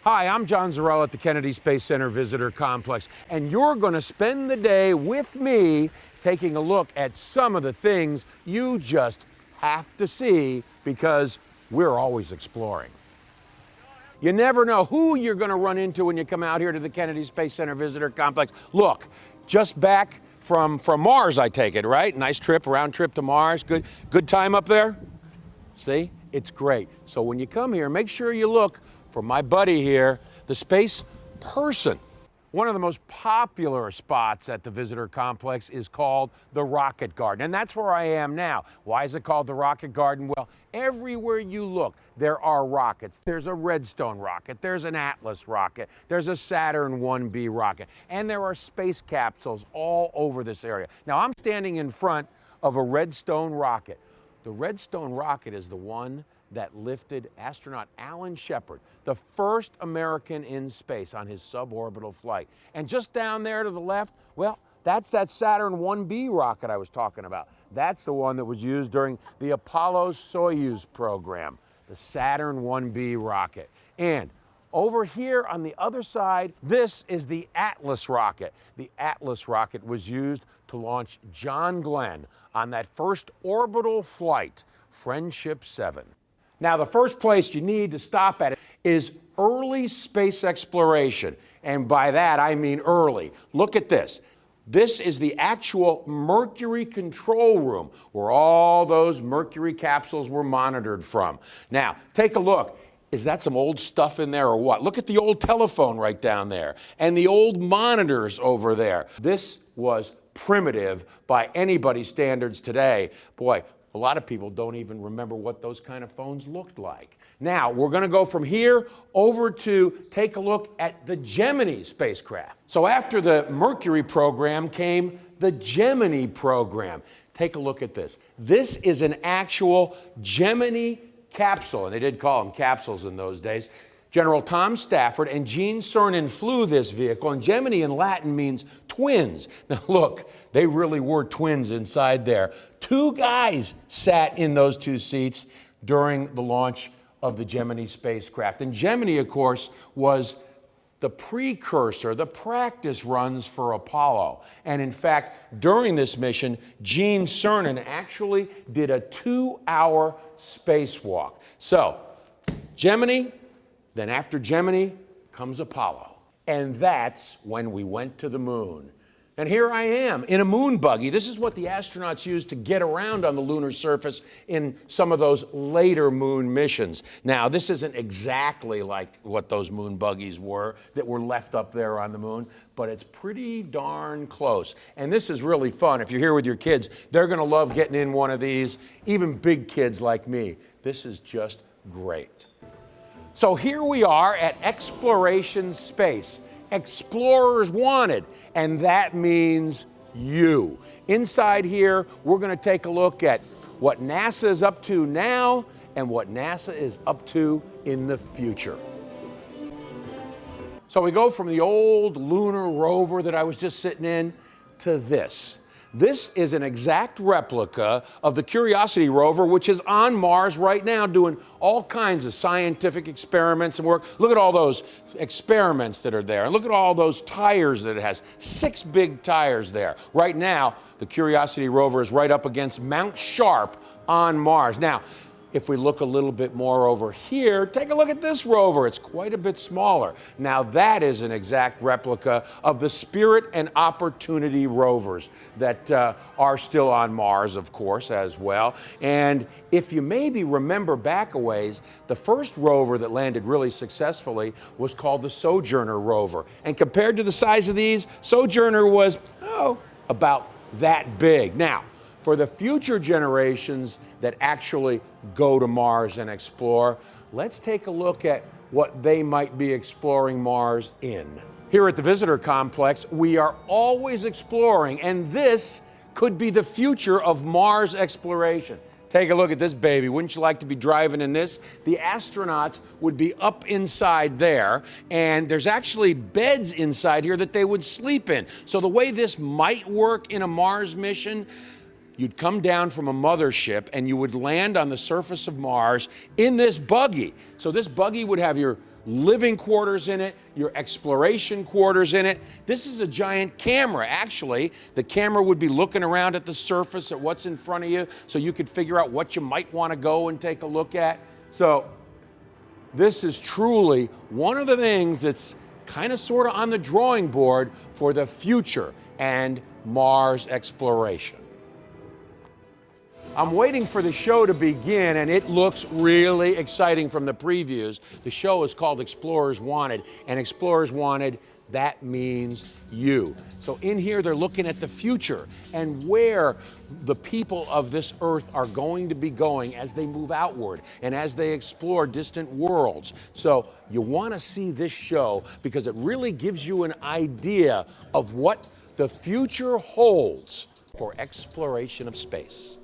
Hi, I'm John Zarrella at the Kennedy Space Center Visitor Complex, and you're going to spend the day with me taking a look at some of the things you just have to see because we're always exploring. You never know who you're going to run into when you come out here to the Kennedy Space Center Visitor Complex. Look, just back from Mars, I take it, right? Nice trip, round trip to Mars. Good time up there? See? It's great. So when you come here, make sure you look for my buddy here, the space person. One of the most popular spots at the visitor complex is called the Rocket Garden, and that's where I am now. Why is it called the Rocket Garden? Well, everywhere you look, there are rockets. There's a Redstone rocket, there's an Atlas rocket, there's a Saturn 1B rocket, and there are space capsules all over this area. Now, I'm standing in front of a Redstone rocket. The Redstone rocket is the one that lifted astronaut Alan Shepard, the first American in space on his suborbital flight. And just down there to the left, well, that's that Saturn 1B rocket I was talking about. That's the one that was used during the Apollo-Soyuz program, the Saturn 1B rocket. And over here on the other side, this is the Atlas rocket. The Atlas rocket was used to launch John Glenn on that first orbital flight, Friendship 7. Now, the first place you need to stop at is early space exploration. And by that, I mean early. Look at this. This is the actual Mercury control room where all those Mercury capsules were monitored from. Now, take a look. Is that some old stuff in there or what? Look at the old telephone right down there and the old monitors over there. This was primitive by anybody's standards today. Boy, a lot of people don't even remember what those kind of phones looked like. Now, we're going to go from here over to take a look at the Gemini spacecraft. So after the Mercury program came the Gemini program. Take a look at this. This is an actual Gemini capsule, and they did call them capsules in those days. General Tom Stafford and Gene Cernan flew this vehicle, and Gemini in Latin means twins. Now look, they really were twins inside there. Two guys sat in those two seats during the launch of the Gemini spacecraft. And Gemini, of course, was the precursor, the practice runs for Apollo. And in fact, during this mission, Gene Cernan actually did a 2-hour spacewalk. So, Gemini, then after Gemini comes Apollo. And that's when we went to the moon. And here I am in a moon buggy. This is what the astronauts used to get around on the lunar surface in some of those later moon missions. Now, this isn't exactly like what those moon buggies were that were left up there on the moon, but it's pretty darn close. And this is really fun. If you're here with your kids, they're going to love getting in one of these, even big kids like me. This is just great. So here we are at Exploration Space. Explorers wanted, and that means you. Inside here, we're going to take a look at what NASA is up to now and what NASA is up to in the future. So we go from the old lunar rover that I was just sitting in to this. This is an exact replica of the Curiosity rover, which is on Mars right now doing all kinds of scientific experiments and work. Look at all those experiments that are there. And look at all those tires that it has. 6 big tires there. Right now, the Curiosity rover is right up against Mount Sharp on Mars. Now, if we look a little bit more over here, take a look at this rover. It's quite a bit smaller. Now that is an exact replica of the Spirit and Opportunity rovers that are still on Mars, of course, as well. And if you maybe remember back a ways, the first rover that landed really successfully was called the Sojourner rover. And compared to the size of these, Sojourner was, about that big. Now, for the future generations that actually go to Mars and explore, let's take a look at what they might be exploring Mars in. Here at the Visitor Complex, we are always exploring, and this could be the future of Mars exploration. Take a look at this baby. Wouldn't you like to be driving in this? The astronauts would be up inside there, and there's actually beds inside here that they would sleep in. So the way this might work in a Mars mission, you'd come down from a mothership and you would land on the surface of Mars in this buggy. So this buggy would have your living quarters in it, your exploration quarters in it. This is a giant camera. Actually, the camera would be looking around at the surface, at what's in front of you, so you could figure out what you might want to go and take a look at. So this is truly one of the things that's kind of sort of on the drawing board for the future and Mars exploration. I'm waiting for the show to begin, and it looks really exciting from the previews. The show is called Explorers Wanted, and Explorers Wanted, that means you. So in here, they're looking at the future and where the people of this Earth are going to be going as they move outward and as they explore distant worlds. So you want to see this show because it really gives you an idea of what the future holds for exploration of space.